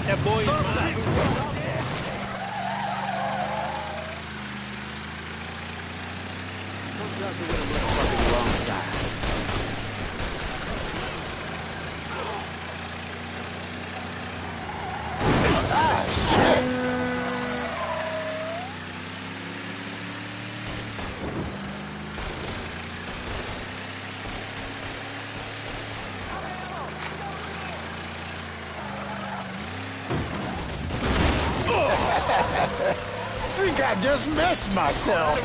É bom demais. I think I just messed myself.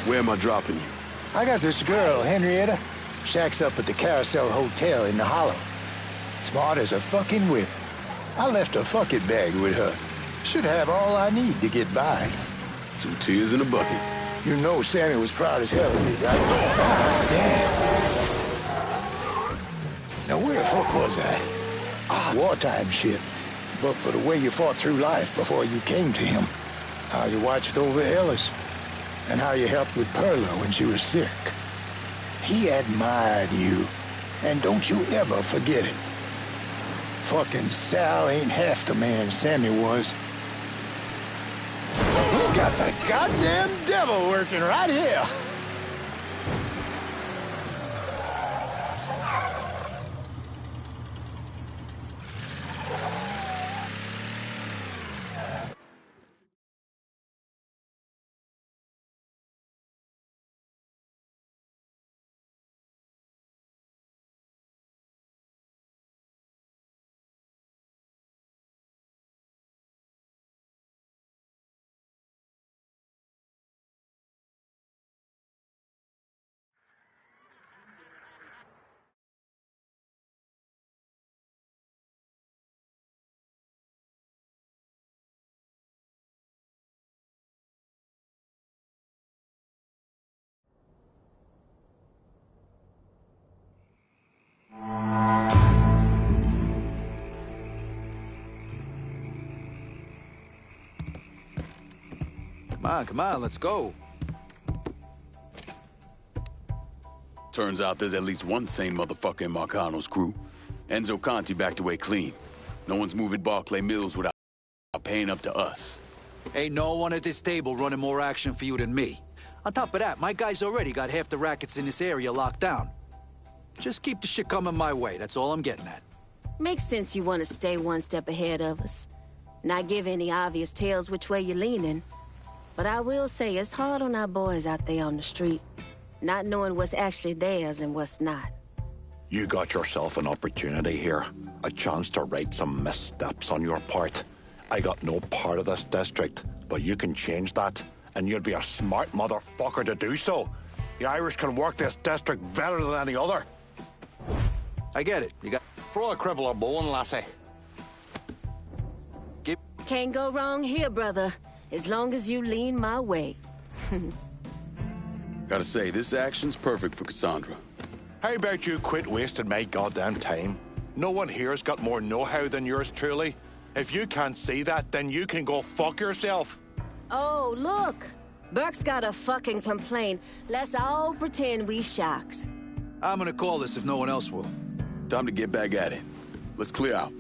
Where am I dropping you? I got this girl, Henrietta. Shacks up at the Carousel Hotel in the Hollow. Smart as a fucking whip. I left a fucking bag with her. Should have all I need to get by. Some tears in a bucket. You know Sammy was proud as hell of me, right? Ah, damn. Now where the fuck was I? Wartime shit. But for the way you fought through life before you came to him. How you watched over Ellis. And how you helped with Perla when she was sick. He admired you. And don't you ever forget it. Fucking Sal ain't half the man Sammy was. We got the goddamn devil working right here. Come on, let's go. Turns out there's at least one sane motherfucker in Marcano's crew. Enzo Conti backed away clean. No one's moving Barclay Mills without paying up to us. Ain't no one at this table running more action for you than me. On top of that, my guys already got half the rackets in this area locked down. Just keep the shit coming my way, that's all I'm getting at. Makes sense you want to stay one step ahead of us. Not give any obvious tales which way you're leaning. But I will say it's hard on our boys out there on the street, not knowing what's actually theirs and what's not. You got yourself an opportunity here. A chance to right some missteps on your part. I got no part of this district, but you can change that. And you'd be a smart motherfucker to do so. The Irish can work this district better than any other. I get it. You got... Throw a cribble a bone, lassie. Can't go wrong here, brother. As long as you lean my way. Gotta say, this action's perfect for Cassandra. How about you quit wasting my goddamn time? No one here's got more know-how than yours truly. If you can't see that, then you can go fuck yourself. Oh, look. Burke's got a fucking complaint. Let's all pretend we shocked. I'm gonna call this if no one else will. Time to get back at it. Let's clear out.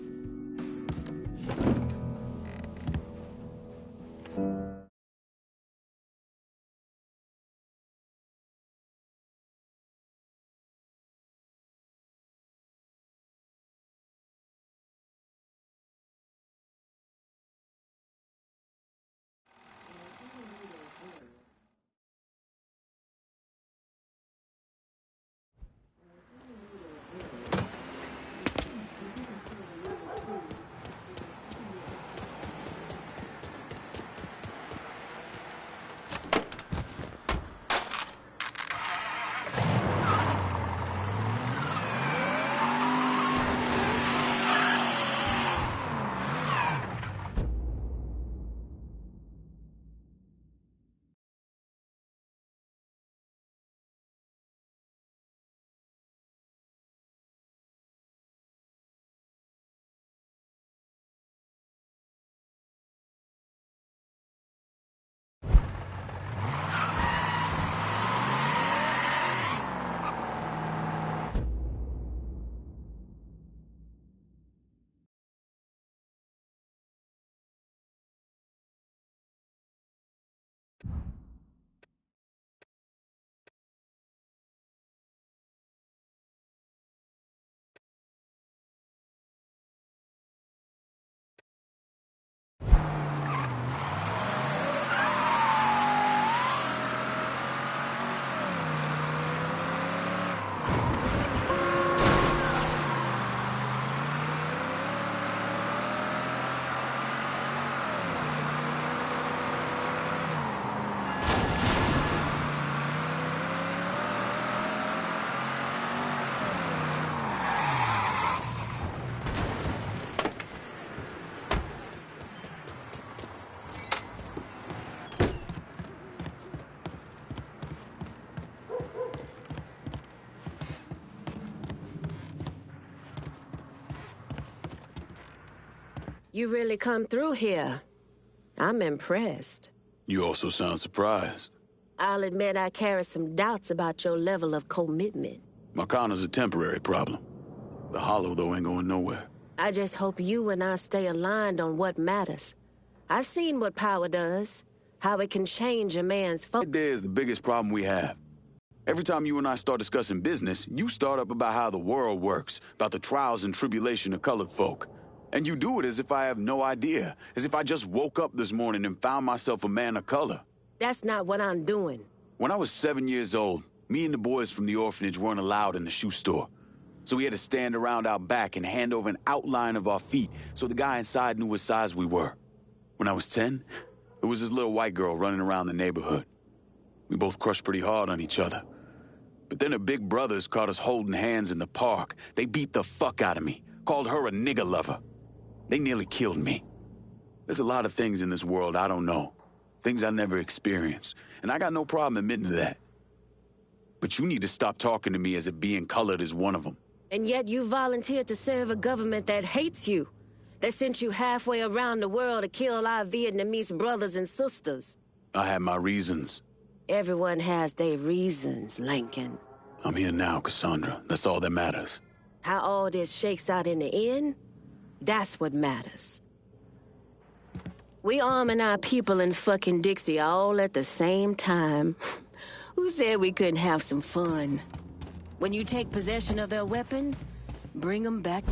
You really come through here. I'm impressed. You also sound surprised. I'll admit I carry some doubts about your level of commitment. Marcano's a temporary problem. The hollow, though, ain't going nowhere. I just hope you and I stay aligned on what matters. I've seen what power does, how it can change a man's focus. Right there is the biggest problem we have. Every time you and I start discussing business, you start up about how the world works, about the trials and tribulation of colored folk. And you do it as if I have no idea, as if I just woke up this morning and found myself a man of color. That's not what I'm doing. When I was 7 years old, me and the boys from the orphanage weren't allowed in the shoe store. So we had to stand around out back and hand over an outline of our feet so the guy inside knew what size we were. When I was 10, there was this little white girl running around the neighborhood. We both crushed pretty hard on each other. But then her big brothers caught us holding hands in the park. They beat the fuck out of me, called her a nigger lover. They nearly killed me. There's a lot of things in this world I don't know. Things I never experienced. And I got no problem admitting to that. But you need to stop talking to me as if being colored is one of them. And yet you volunteered to serve a government that hates you, that sent you halfway around the world to kill our Vietnamese brothers and sisters. I had my reasons. Everyone has their reasons, Lincoln. I'm here now, Cassandra. That's all that matters. How all this shakes out in the end, that's what matters. We arming our people in fucking Dixie all at the same time. Who said we couldn't have some fun? When you take possession of their weapons, bring them back.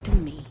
To me.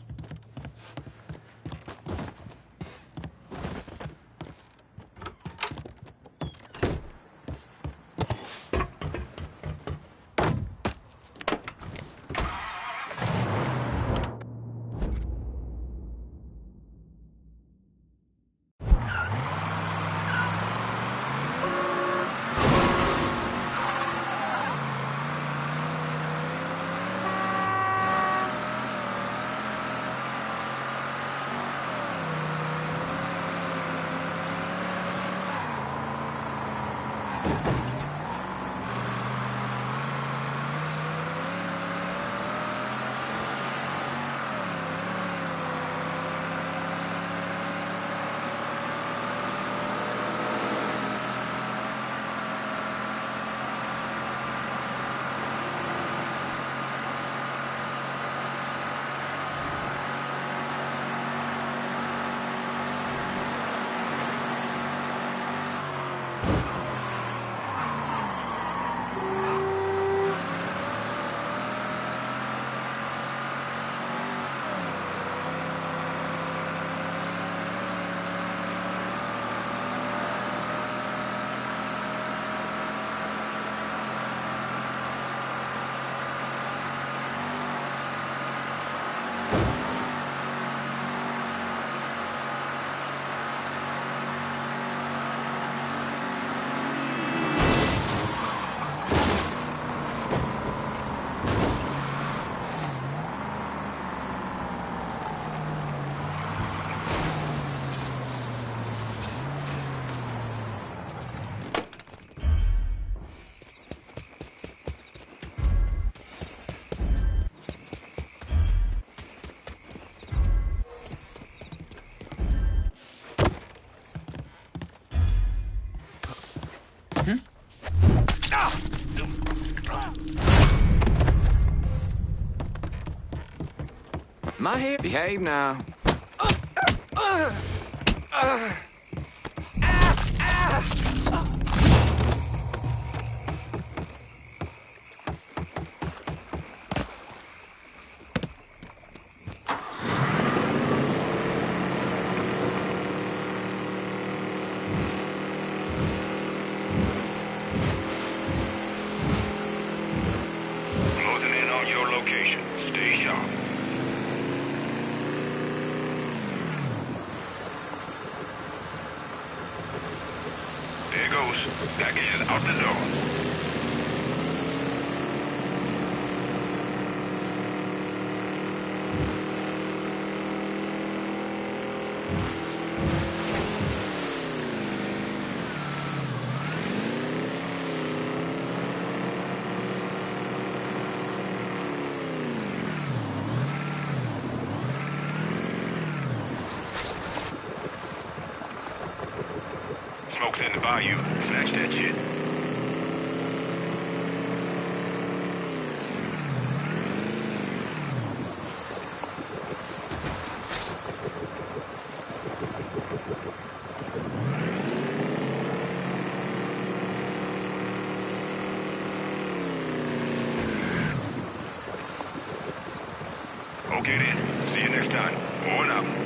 My hair. Behave now. Closing in on your location. Stay sharp. There goes. Package is out the door. smoke's in the bayou. Snatch that shit. Okay then. See you next time. Over and out.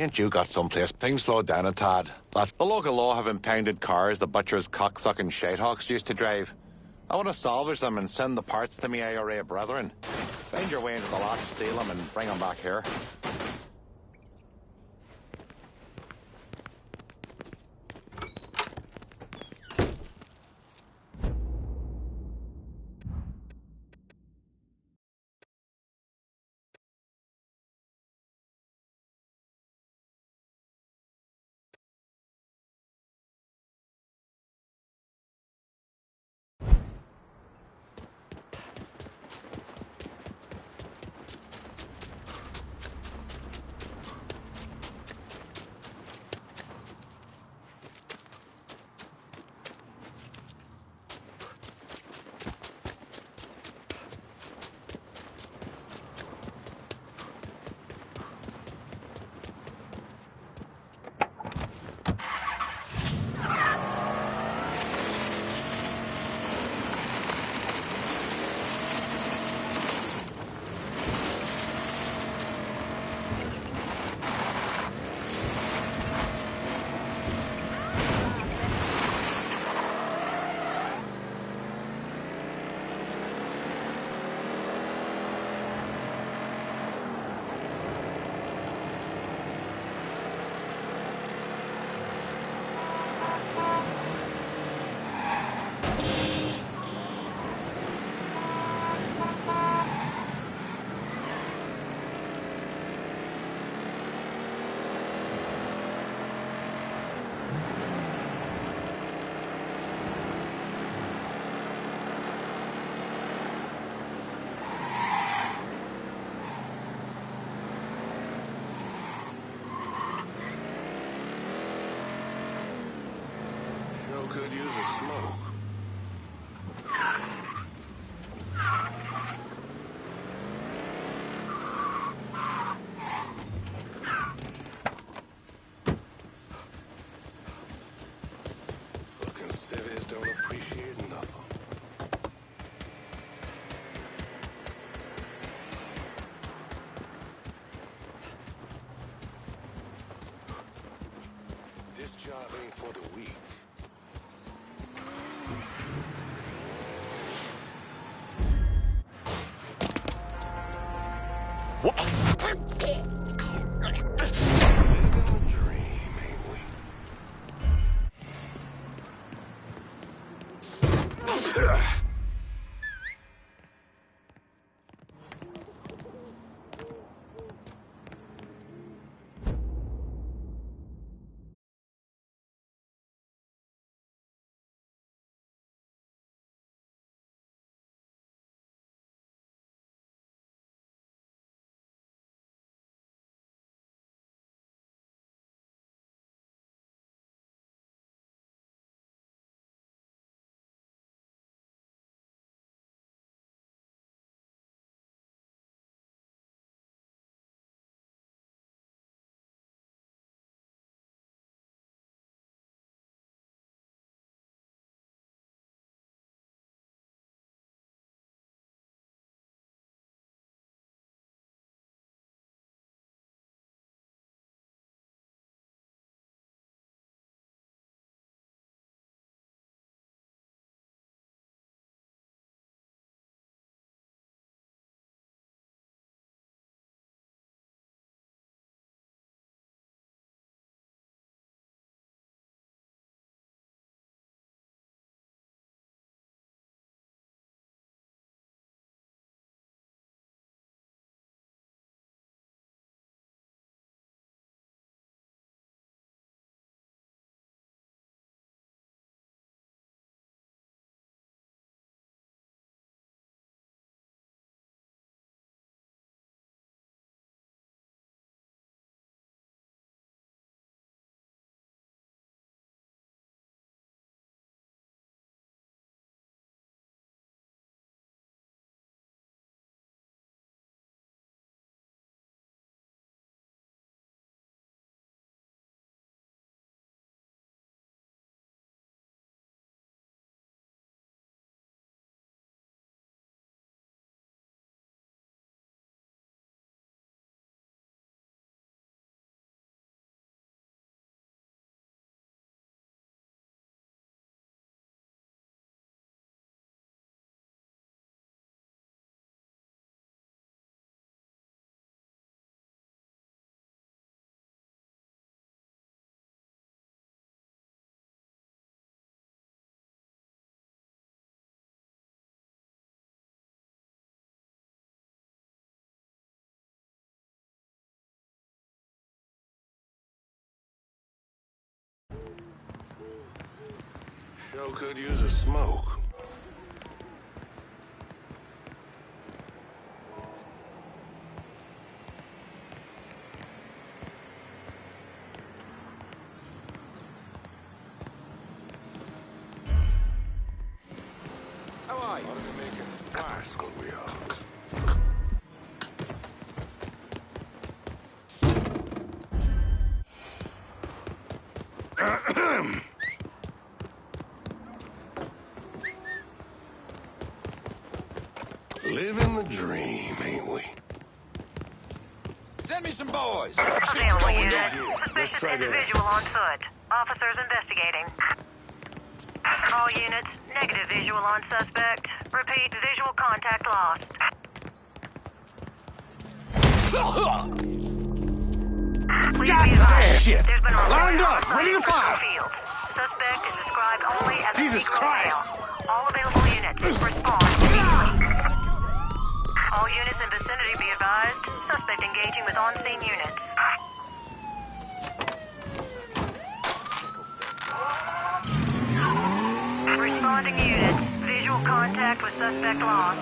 Ain't you got someplace? Things slowed down a tad. That the local law have impounded cars the butcher's cocksucking shitehawks used to drive. I want to salvage them and send the parts to me IRA brethren. Find your way into the lot, steal them, and bring them back here. Could use a smoke. Fucking cities don't appreciate nothing. This job ain't for the weak. Joe could use a smoke. How are you? Ought to be making fast when we are. Living the dream, ain't we? Send me some boys. Shit's Available going unit. down here. Let's Suspicious try that. individual on foot. Officers investigating. All units, negative visual on suspect. Repeat, visual contact lost. Please be advised. Shit. There's been a Lined report up, ready to fire. field. Suspect is described only as a Jesus Negro Christ. male. All available units, respond immediately. All units in vicinity be advised. Suspect engaging with on-scene units. Responding units. Visual contact with suspect lost.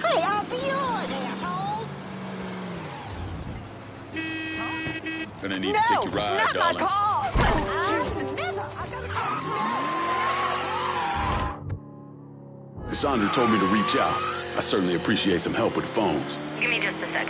Hey, I'll be yours, asshole! Gonna need to take your ride, not darling. my car! Seriously, never! I gotta go. Cassandra told me to reach out. I certainly appreciate some help with the phones. Give me just a sec.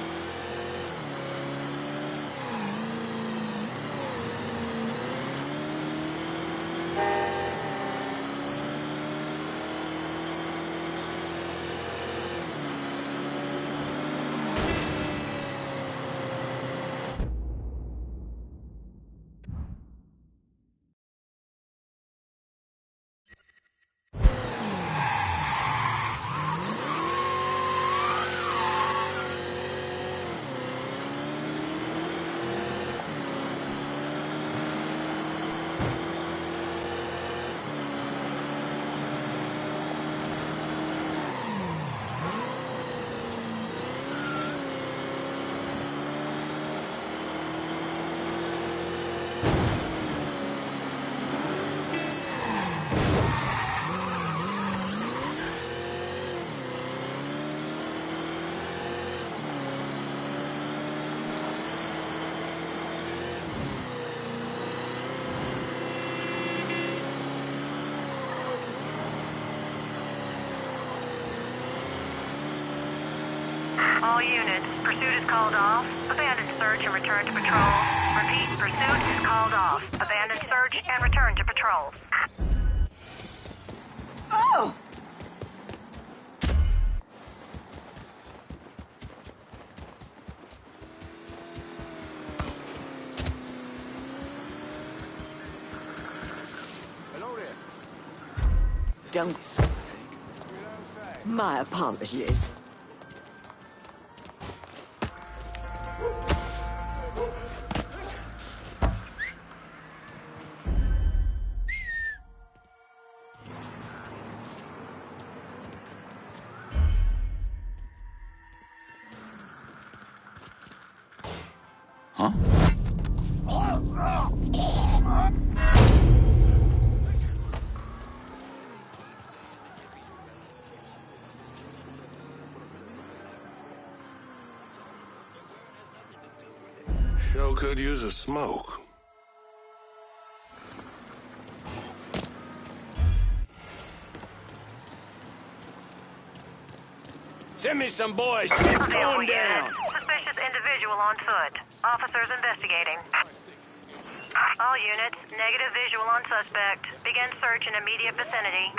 All units, pursuit is called off. Abandon search and return to patrol. Repeat, pursuit is called off. Abandon search and return to patrol. Oh! Hello there. Don't. My apologies. Huh? Sure could use a smoke. Send me some boys. Shit's going down. Suspicious individual on foot. Officers investigating. All units, negative visual on suspect. Begin search in immediate vicinity.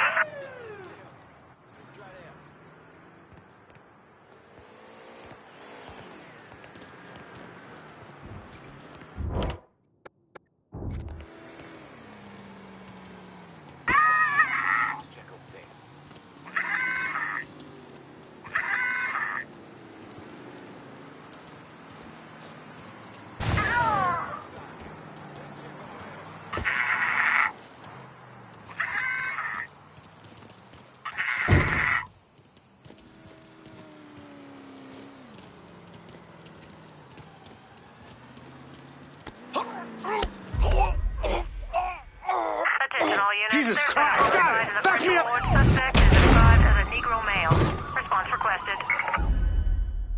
Attention all units. Jesus There's Christ! been a Stop! rise in the Back me up! suspect is described as a Negro male. Response requested.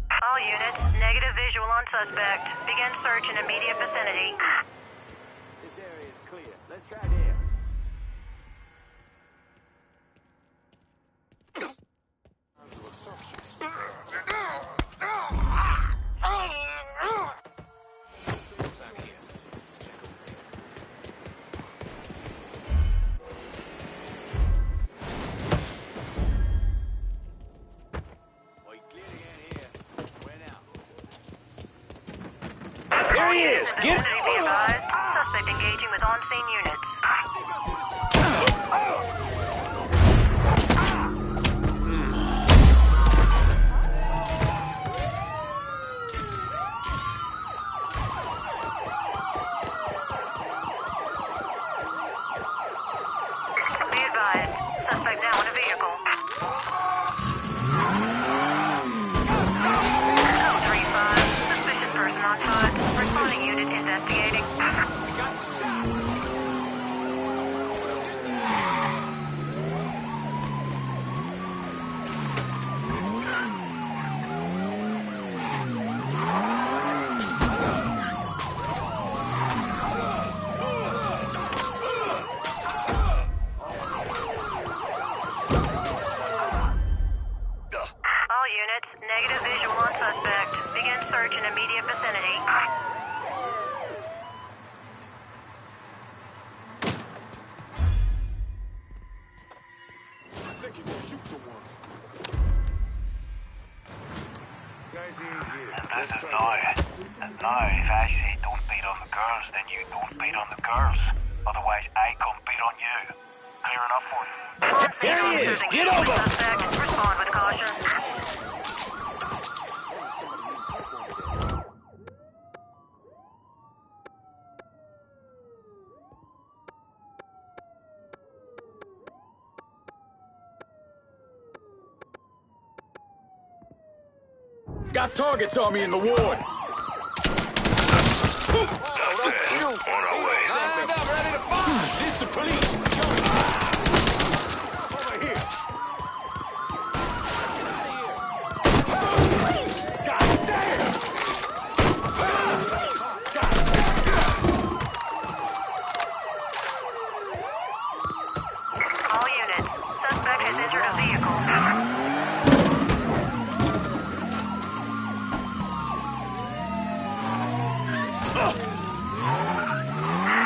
All units, negative visual on suspect. Begin search in immediate vicinity. This area is clear. Let's try there. There he is! Get Vicinity be advised. Suspect engaging with on-scene units. Be advised. Suspect now in a vehicle. Code 35. Suspicious person on foot. Responding unit investigating. All units, negative visual on suspect. Begin search in immediate vicinity. Guys ain't here. This is now. And now, if I say don't beat on the girls, then you don't beat on the girls. Otherwise, I come beat on you. Clear enough for you? There he is! Get Engaging with over! suspect. Respond with caution. Got targets on me in the ward. On our way. Lined up, ready to fire! This is the police. Over here. All units, suspect has entered a vehicle.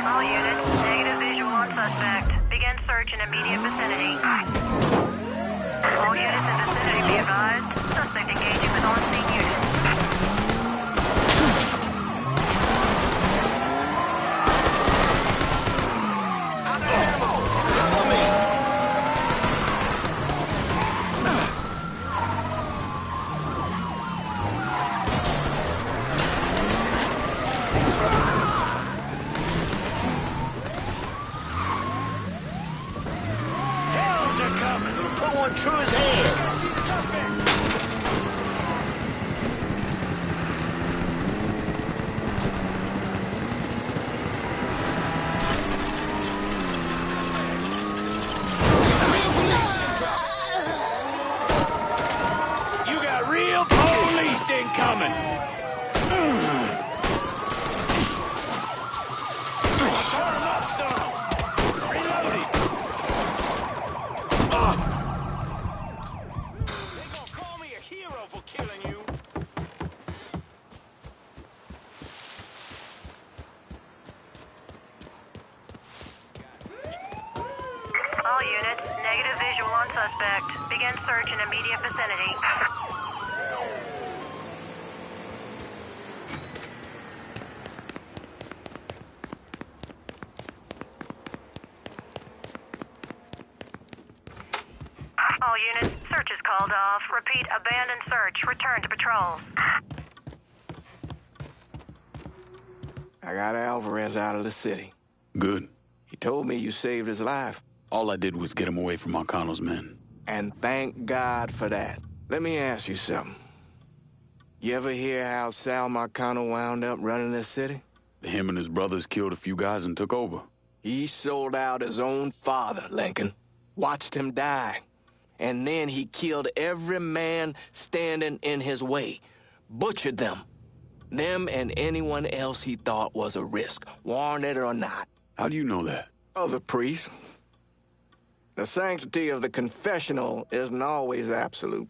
All units, negative visual on suspect. Begin search in immediate vicinity. All units in vicinity be advised. Suspect engaging with on-scene units. Hells are coming! Put one through his head! You got real police incoming! Reloading! They gonna call me a hero for killing you. All units, negative visual on suspect. Begin search in immediate vicinity. All units, search is called off. Repeat, abandon search. Return to patrols. I got Alvarez out of the city. Good. He told me you saved his life. All I did was get him away from Marcano's men. And thank God for that. Let me ask you something. You ever hear how Sal Marcano wound up running this city? Him and his brothers killed a few guys and took over. He sold out his own father, Lincoln. Watched him die. And then he killed every man standing in his way. Butchered them. Them and anyone else he thought was a risk, warranted or not. How do you know that? Other priests. The sanctity of the confessional isn't always absolute.